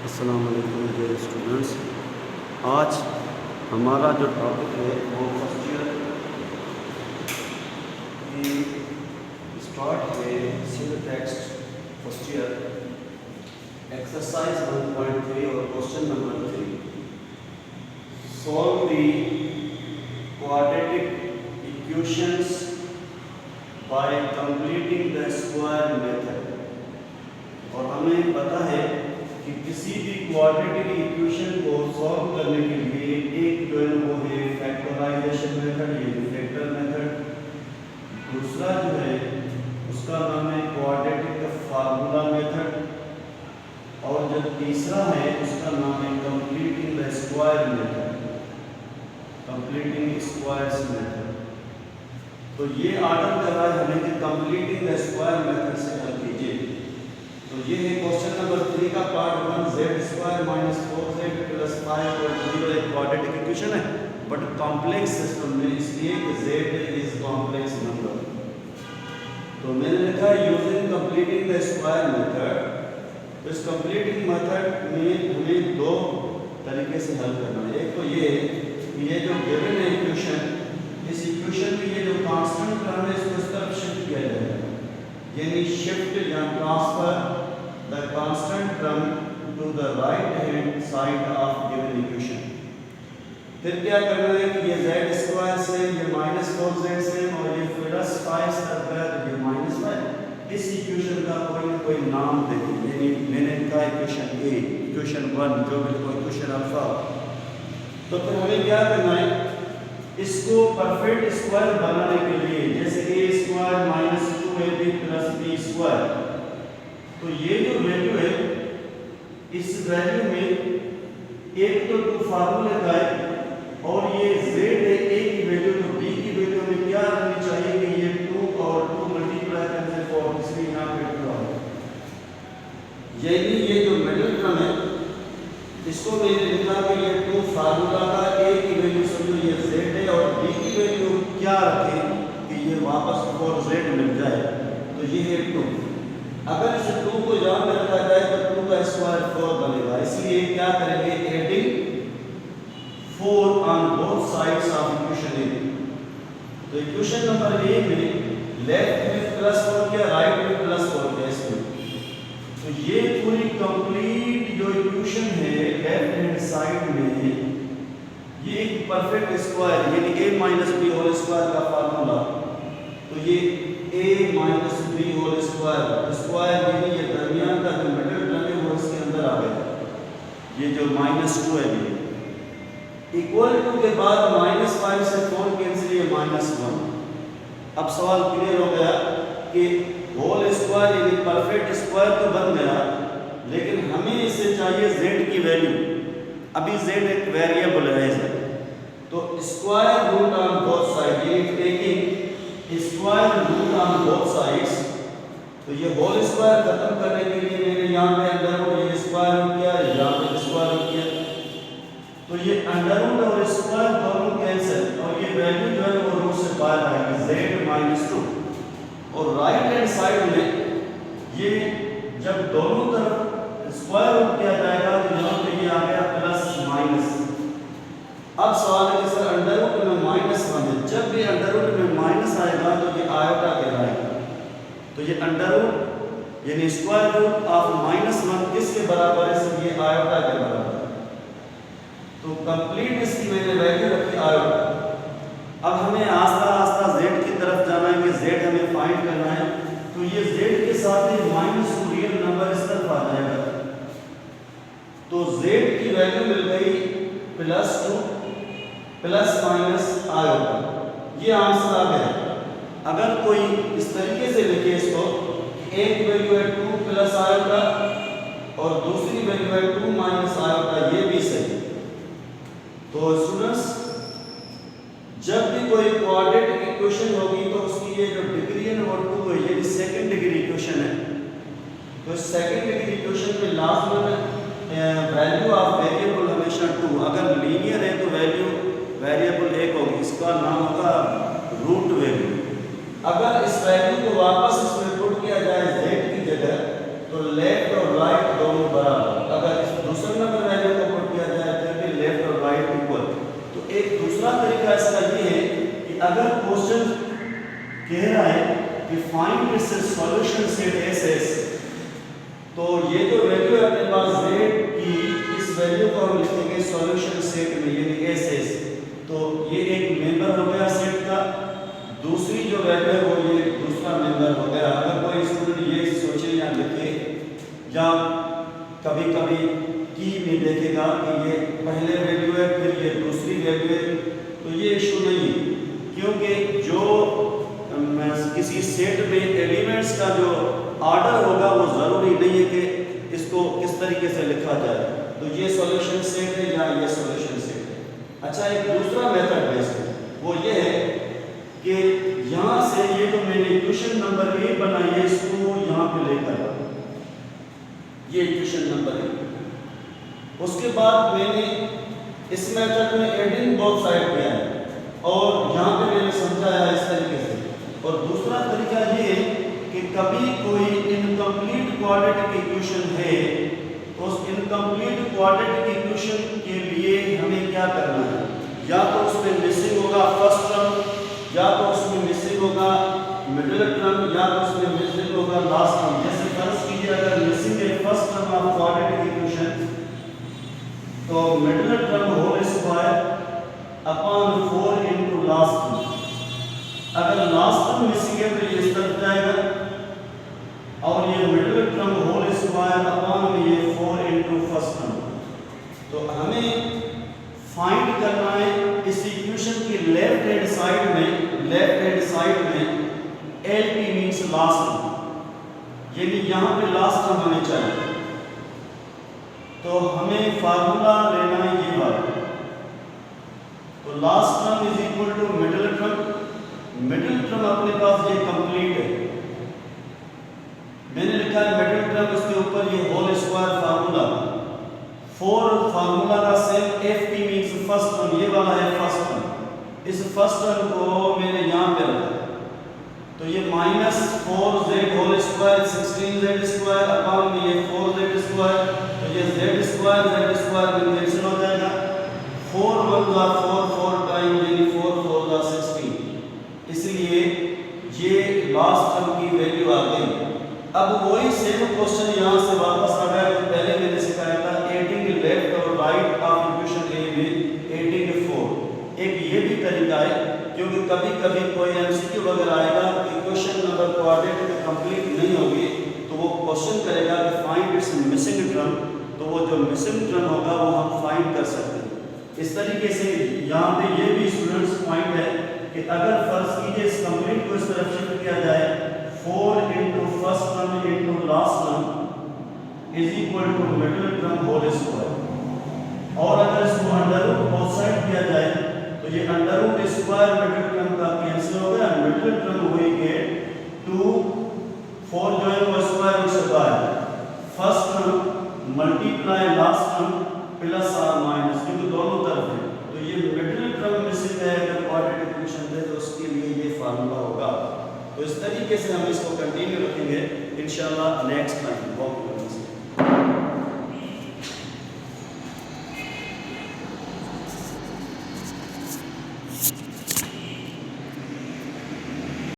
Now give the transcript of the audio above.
अस्सलाम वालेकुम dear students. आज हमारा जो टॉपिक है वो फर्स्ट ईयर की स्टार्ट है civil text first year exercise 1.3 और question number 3। Solve the quadratic equations by completing the square method. और हमें पता है कि किसी भी क्वाड्रेटिक इक्वेशन को सॉल्व करने के लिए एक जो है वो है फैक्टराइजेशन मेथड, ये फैक्टर मेथड। दूसरा जो है उसका नाम है क्वाड्रेटिक फार्मूला मेथड, और जो तीसरा है उसका नाम है completing the square method, completing squares method. तो ये आर्डर कर रहा है हमें कि कंप्लीटिंग द स्क्वायर मेथड से हल कीजिए। तो ये है क्वेश्चन नंबर 3 का part 1, z² minus 4z plus 5 और 0 एक क्वाड्रेटिक इक्वेशन है बट कॉम्प्लेक्स सिस्टम में, इसलिए कि z इज कॉम्प्लेक्स नंबर। तो मैंने लिखा using completing the square method. तो इस कंप्लीटिंग मेथड में हमें दो तरीके से हल करना है। एक तो ये कि ये जो गिवन है इक्वेशन, इस इक्वेशन में ये जो कांस्टेंट टर्म है इसको इस तरफ शिफ्ट किया जाएगा, यानी शिफ्ट या transfer the constant term to the right hand side of given equation. फिर क्या करना है कि ये z² से ये -4z से और ये प्लस 5 तक है, ये -5, इस इक्वेशन का कोई ना कोई नाम देंगे। यानी मैंने लिखा इक्वेशन ए, इक्वेशन 1, जो भी लिखो इक्वेशन अल्फा। तो फिर हमें क्या करना है, इसको परफेक्ट स्क्वायर बनाने के लिए, जैसे a² minus 2ab plus b², तो ये जो वैल्यू है इस वैल्यू में एक तो 2 फार्मूले का है और ये z है a की वैल्यू, तो b की वैल्यू में क्या रहनी चाहिए कि ये 2 और 2 मल्टीप्लाई करने से 4, इसलिए यहाँ पे 2 आ गया। यानी ये जो मिडिल टर्म है इसको मैंने लिखा कि ये 2 फार्मूला का a की वैल्यू समझो ये z है और b की वैल्यू क्या रखें कि ये वापस 4z मिल जाए, तो ये है 2। अगर इस 2 को यहाँ पे रखा जाए तो 2 का स्क्वायर 4 बनेगा, इसलिए क्या करेंगे, adding 4 on both sides of equation A. तो इक्वेशन नंबर ए में लेफ्ट में +4 किया, राइट में +4 किया इसमें। तो ये पूरी कंप्लीट जो इक्वेशन है लेफ्ट हैंड साइड में ये एक परफेक्ट स्क्वायर यानी a minus b whole square का फार्मूला। तो ये a minus b whole square, square यानी ये दरमियान का जो मिडिल टर्म है वो इसके अंदर आ गया, ये जो -2 है ये इक्वल टू के बाद -5 से 4 कैंसिल, ये -1। अब सवाल क्लियर हो गया कि होल स्क्वायर यानी परफेक्ट स्क्वायर तो बन गया, लेकिन हमें इससे चाहिए z की वैल्यू। अभी z एक वेरिएबल है, तो square root on both side, यानी taking square root on both sides. तो ये होल स्क्वायर खत्म करने के लिए मैंने यहाँ पे अंडर रूट ये स्क्वायर रूट किया, यहाँ पे स्क्वायर रूट किया, तो ये अंडर रूट और स्क्वायर दोनों कैंसिल और ये वैल्यू जो है वो रूट से बाहर आएगी, z -2। और राइट हैंड साइड में ये जब दोनों तरफ स्क्वायर रूट किया जाएगा तो यहाँ पे ये आ गया प्लस माइनस। अब सवाल है कि सर अंडर रूट में -1 है, जब भी अंडर रूट में माइनस आएगा तो ये आयोटा कहलाएगा। तो ये अंडर रूट यानी स्क्वायर रूट ऑफ -1 किसके बराबर है, सर ये आयोटा के बराबर है। तो कंप्लीट इसकी मैंने वैल्यू रखी आयोटा। अब हमें आस्ता आस्ता z की तरफ जाना है कि z हमें फाइंड करना है। तो ये z के साथ ही -2 रियल नंबर इस तरफ आ जाएगा, तो z की वैल्यू मिल गई +2 प्लस माइनस आयोटा, ये आंसर आ गया। अगर कोई इस तरीके से लिखे इसको, एक वैल्यू है 2 प्लस आयोटा और दूसरी वैल्यू है 2 माइनस आयोटा, ये भी सही। तो स्टूडेंट्स जब भी कोई क्वाड्रेटिक इक्वेशन होगी तो उसकी ये जो डिग्री है वो 2 है, ये सेकंड डिग्री इक्वेशन है। तो सेकंड डिग्री इक्वेशन में लास्ट में वैल्यू ऑफ वेरिएबल हमेशा 2, अगर लीनियर है तो वैल्यू वेरिएबल 1 होगी, इसका नाम होगा रूट वैल्यू। अगर इस वैल्यू को वापस इसमें पुट किया जाए z की जगह तो लेफ्ट और राइट दोनों बराबर, अगर इस दूसरा क्वेश्चन कह रहा है कि find its solution set SS। तो ये जो वैल्यू है अपने पास z की, इस वैल्यू को हम लिखेंगे सॉल्यूशन सेट में यानी SS। तो ये एक मेंबर हो गया सेट का, दूसरी जो वैल्यू है वो ये दूसरा मेंबर हो गया। अगर कोई स्टूडेंट ये सोचे या लिखे या कभी कभी की में देखेगा कि ये पहले वैल्यू है फिर ये दूसरी वैल्यू है, तो ये इशू नहीं, क्योंकि जो किसी सेट में एलिमेंट्स का जो ऑर्डर होगा वो ज़रूरी नहीं है कि इसको किस तरीके से लिखा जाए। तो ये सॉल्यूशन सेट है या ये सॉल्यूशन सेट है। अच्छा, एक दूसरा मेथड है इसमें, वो ये है कि यहाँ से ये जो मैंने इक्वेशन नंबर 1 बनाई है इसको यहाँ पे लेकर, ये इक्वेशन नंबर 1, उसके बाद मैंने इस मेथड में एडिंग बोथ साइड किया है और यहाँ पे मैंने समझाया है इस तरीके से। और दूसरा तरीका ये है कि कभी कोई इनकम्प्लीट क्वाड्रेटिक इक्वेशन है तो उस इनकम्प्लीट क्वाड्रेटिक इक्वेशन के लिए हमें क्या करना है, या तो उसमें मिसिंग होगा फर्स्ट टर्म, या तो उसमें मिसिंग होगा मिडिल टर्म, या तो उसमें मिसिंग होगा लास्ट टर्म। जैसे फर्ज कीजिए अगर मिसिंग है first term of quadratic equation, तो middle term whole square upon 4 into last term. अगर लास्ट टर्म मिसिंग है तो ये इस तरफ जाएगा और ये middle term whole square upon ये 4 इनटू फर्स्ट टर्म। तो हमें फाइंड करना है इस इक्वेशन की लेफ्ट हैंड साइड में LP मींस लास्ट टर्म, यानी यहाँ पे लास्ट टर्म हमें चाहिए। तो हमें फार्मूला लेना है ये वाला। तो last term is equal to middle term. Middle term अपने पास ये कंप्लीट है, मैंने लिखा है मिडिल टर्म, उसके ऊपर ये होल स्क्वायर फार्मूला 4 फार्मूला का same FP means first term, ये वाला है फर्स्ट टर्म। इस फर्स्ट टर्म को मैंने यहाँ पे रखा, तो ये minus 4z whole square 16z square upon में ये 4z स्क्वायर, तो ये z स्क्वायर में कैंसिल हो जाएगा। 4 1 जा 4 टाइम यानी 4 4 जा 16, इसलिए ये लास्ट टर्म की वैल्यू आ गई। अब वही सेम क्वेश्चन यहाँ से वापस आ गया जो पहले मैंने सिखाया था, एडिंग लेफ्ट और राइट ऑफ इक्वेशन ए में एडिंग 4। एक ये भी तरीका है, क्योंकि कभी कभी कोई MCQ वगैरह आएगा, इक्वेशन नंबर क्वाड्रेटिक कंप्लीट नहीं होगी तो वो क्वेश्चन करेगा कि फाइंड इट्स मिसिंग टर्म, तो वो जो मिसिंग टर्म होगा वो हम फाइंड कर सकते हैं। इस तरीके से यहाँ पे ये भी स्टूडेंट्स पॉइंट है कि अगर फर्ज कीजिए इस कंप्लीट को इस तरफ शिफ्ट किया जाए 4 into first term into last term is equal to middle term whole square, और अगर इसको अंडर रूट बोथ साइड किया जाए तो ये under root square middle term का कैंसिल हो गया। मिडिल टर्म हुई के 2 4 जो है वो स्क्वायर रूट से बाहर, first term multiply last term plus और माइनस, क्योंकि दोनों तरफ है। तो ये मिडिल टर्म मिसिंग है अगर क्वाड्रेटिक इक्वेशन है तो उसके लिए ये फार्मूला होगा। तो इस तरीके से हम इसको कंटिन्यू रखेंगे इंशाल्लाह नेक्स्ट टाइम।